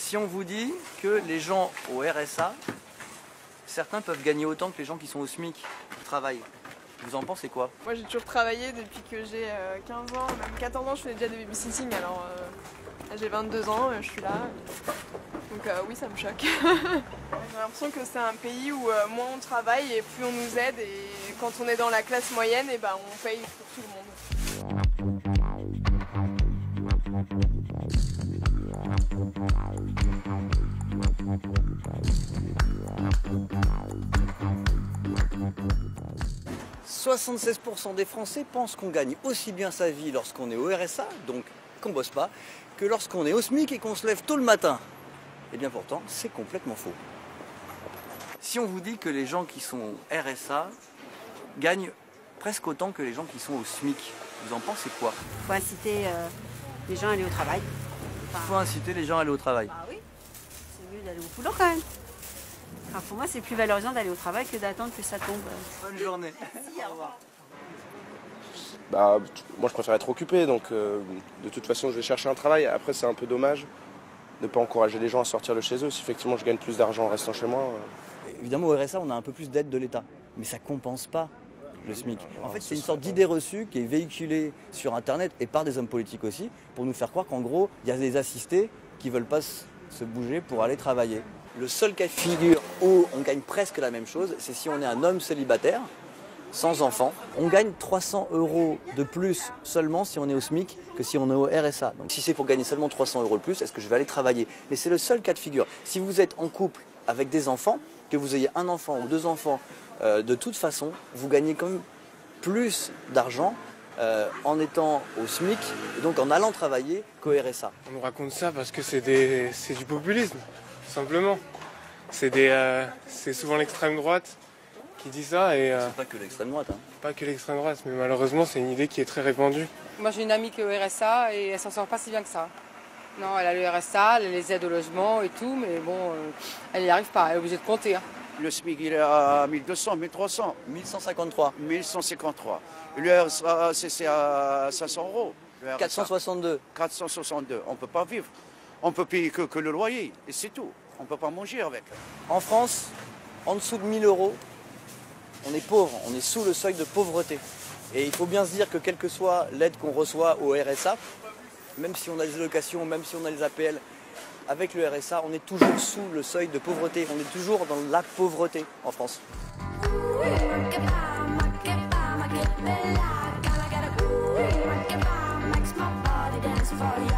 Si on vous dit que les gens au RSA, certains peuvent gagner autant que les gens qui sont au SMIC qui travaillent, vous en pensez quoi? Moi j'ai toujours travaillé depuis que j'ai 15 ans, même 14 ans je faisais déjà des babysitting, alors j'ai 22 ans, je suis là. Donc oui, ça me choque. J'ai l'impression que c'est un pays où moins on travaille et plus on nous aide, et quand on est dans la classe moyenne, et ben, on paye pour tout le monde. 76% des Français pensent qu'on gagne aussi bien sa vie lorsqu'on est au RSA, donc qu'on bosse pas, que lorsqu'on est au SMIC et qu'on se lève tôt le matin. Et bien pourtant, c'est complètement faux. Si on vous dit que les gens qui sont au RSA gagnent presque autant que les gens qui sont au SMIC, vous en pensez quoi? Il faut inciter les gens à aller au travail. Il faut inciter les gens à aller au travail. Ah oui, c'est mieux d'aller au boulot quand même. Enfin, pour moi, c'est plus valorisant d'aller au travail que d'attendre que ça tombe. Bonne journée. Merci, au revoir. Bah, moi je préfère être occupé, donc de toute façon je vais chercher un travail. Après c'est un peu dommage de ne pas encourager les gens à sortir de chez eux. Si effectivement je gagne plus d'argent en restant chez moi. Évidemment au RSA on a un peu plus d'aide de l'État, mais ça ne compense pas le SMIC. En fait c'est une sorte d'idée reçue qui est véhiculée sur Internet et par des hommes politiques aussi, pour nous faire croire qu'en gros il y a des assistés qui ne veulent pas se bouger pour aller travailler. Le seul cas de figure où on gagne presque la même chose, c'est si on est un homme célibataire, sans enfant. On gagne 300 € de plus seulement si on est au SMIC que si on est au RSA. Donc si c'est pour gagner seulement 300 € de plus, est-ce que je vais aller travailler? Mais c'est le seul cas de figure. Si vous êtes en couple avec des enfants, que vous ayez un enfant ou deux enfants, de toute façon, vous gagnez quand même plus d'argent en étant au SMIC et donc en allant travailler qu'au RSA. On nous raconte ça parce que c'est du populisme, tout simplement. C'est souvent l'extrême droite qui dit ça et c'est pas que l'extrême droite. Hein. Pas que l'extrême droite, mais malheureusement c'est une idée qui est très répandue. Moi j'ai une amie qui est au RSA et elle s'en sort pas si bien que ça. Non, elle a le RSA, elle a les aides au logement et tout, mais bon, elle n'y arrive pas, elle est obligée de compter. Hein. Le SMIC il est à 1200, 1300. 1153. 1153. Le RSA c'est à 500 €. 462. 462. On ne peut pas vivre. On peut payer que le loyer et c'est tout. On ne peut pas manger avec. En France, en dessous de 1000 €, on est pauvre, on est sous le seuil de pauvreté. Et il faut bien se dire que quelle que soit l'aide qu'on reçoit au RSA, même si on a des allocations, même si on a les APL, avec le RSA, on est toujours sous le seuil de pauvreté. On est toujours dans la pauvreté en France. For you.